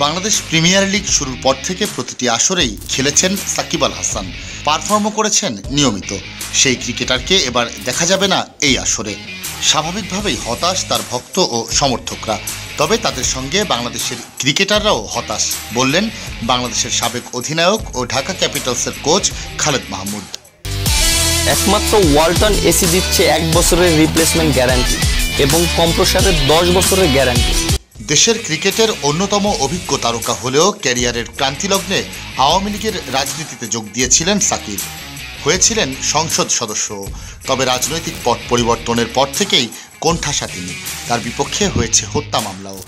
Bangladesh premier league শুরুর পর থেকে প্রতিটি আসরেই খেলেছেন সাকিব আল হাসান, পারফর্মও করেছেন নিয়মিত। সেই ক্রিকেটারকে এবার দেখা যাবে না এই আসরে। স্বাভাবিকভাবেই হতাশ তার ভক্ত ও সমর্থকরা। তবে তাদের সঙ্গে বাংলাদেশের ক্রিকেটাররাও হতাশ, বললেন বাংলাদেশের সাবেক অধিনায়ক ও ঢাকা ক্যাপিটালসের কোচ খালেদ মাহমুদ। একমাত্র ওয়ালটন এসি দিচ্ছে 1 বছরের রিপ্লেসমেন্ট গ্যারান্টি এবং কম্প্রেসারের 10 বছরের গ্যারান্টি। দেশের ক্রিকেটের অন্যতম অভিজ্ঞ তারকা হলেও ক্যারিয়ারের ক্রান্তিলগ্নে আওয়ামী লীগের রাজনীতিতে যোগ দিয়েছিলেন সাকিব, হয়েছিলেন সংসদ সদস্য। তবে রাজনৈতিক পট পরিবর্তনের পর থেকেই কোণঠাসা তিনি। তার বিপক্ষে হয়েছে হত্যা মামলাও।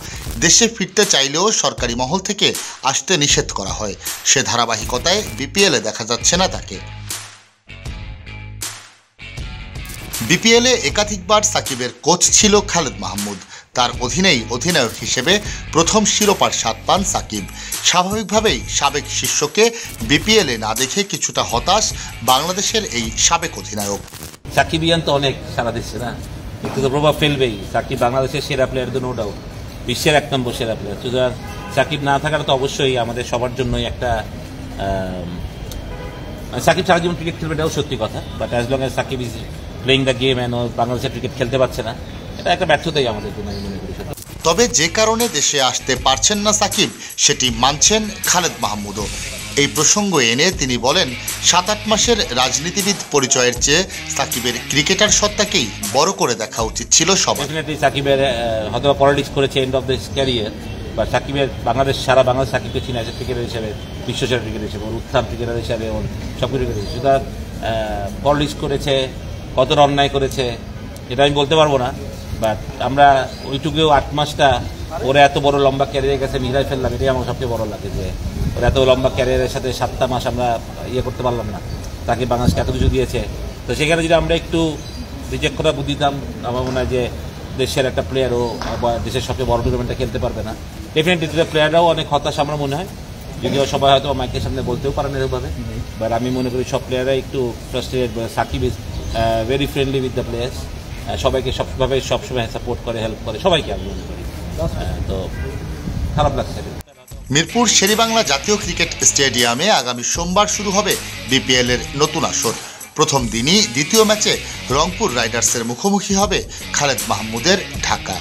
দেশে ফিরতে চাইলেও সরকারি মহল থেকে আসতে নিষেধ করা হয়। সে ধারাবাহিকতায় বিপিএলে দেখা যাচ্ছে না তাকে। বিপিএলে একাধিকবার সাকিবের কোচ ছিল খালেদ মাহমুদ। তার অধীনেই অধিনায়ক হিসেবে প্রথম শিরোপার স্বাদ পান সাকিব। স্বাভাবিকভাবেই সাবেক শিষ্যকে বিপিএলে না দেখে কিছুটা হতাশ বাংলাদেশের এই সাবেক অধিনায়ক। সাকিবিয়ান তো অনেক সারা দেশে না, একটু তো প্রভাব ফেলবেই। সাকিব বাংলাদেশের সেরা প্লেয়ার, তো নো ডাউট, বিশ্বের 1 নম্বর সেরা প্লেয়ার। সুতরাং সাকিব না থাকাটা তো অবশ্যই আমাদের সবার জন্যই একটা সাকিব সারা জীবন ক্রিকেট খেলবে, এটাও সত্যি কথা। But as long as Shakib is playing the game and বাংলাদেশের ক্রিকেট খেলতে পারছে না, এটা একটা ব্যর্থতাই আমাদের জন্য আমি মনে করি। তবে যে কারণে দেশে আসতে পারছেন না সাকিব, সেটি মানছেন খালেদ মাহমুদও। এই প্রসঙ্গ এনে তিনি বলেন, 7-8 মাসের রাজনীতিবিদ পরিচয়ের চেয়ে সাকিবের ক্রিকেটার সত্তাকেই বড় করে দেখা উচিত ছিল সবার। ডেফিনেটলি সাকিবের হয়তো পলিটিক্স করেছে এন্ড অফ দিস ক্যারিয়ার, বা সাকিবের সারা বাংলাদেশ সাকিবকে চিনে আছে ক্রিকেটার হিসেবে, বিশ্বসেরা ক্রিকেটার হিসেবে, ওর উত্থান ক্রিকেটার হিসেবে, ওর সব ক্রিকেটার হিসেবে। সুতরাং পলিটিক্স করেছে, কতটা অন্যায় করেছে এটা আমি বলতে পারবো না। বাট আমরা ওইটুকুও 8 মাসটা ওরা এত বড় লম্বা ক্যারিয়ারের কাছে মিলাই ফেললাম, এটাই আমার সবচেয়ে বড় লাগে, যে ওরা এত লম্বা ক্যারিয়ারের সাথে 7টা মাস আমরা করতে পারলাম না। তাকে বাংলাদেশকে এত কিছু দিয়েছে, তো সেখানে যদি আমরা একটু রিজেক্ট করা বুদ্ধি দিতাম, আমার মনে হয় যে দেশের একটা প্লেয়ারও বা দেশের সবচেয়ে বড় টুর্নামেন্টে খেলতে পারবে না। ডেফিনেটলি প্লেয়াররাও অনেক হতাশ আমার মনে হয়, যদিও সবাই হয়তো মাইকের সামনে বলতেও পারেন এরকমভাবে। বাট আমি মনে করি সব প্লেয়াররাই একটু frustrated. Shakib is very friendly with the players, সবাইকে সবসময় সাপোর্ট করে, হেল্প করে সবাইকে, আমি মনে করি। তো খারাপ লাগছে। মিরপুর শেরেবাংলা জাতীয় ক্রিকেট স্টেডিয়ামে আগামী সোমবার শুরু হবে বিপিএলের নতুন আসর। প্রথম দিনই দ্বিতীয় ম্যাচে রংপুর রাইডার্সের মুখোমুখি হবে খালেদ মাহমুদের ঢাকা।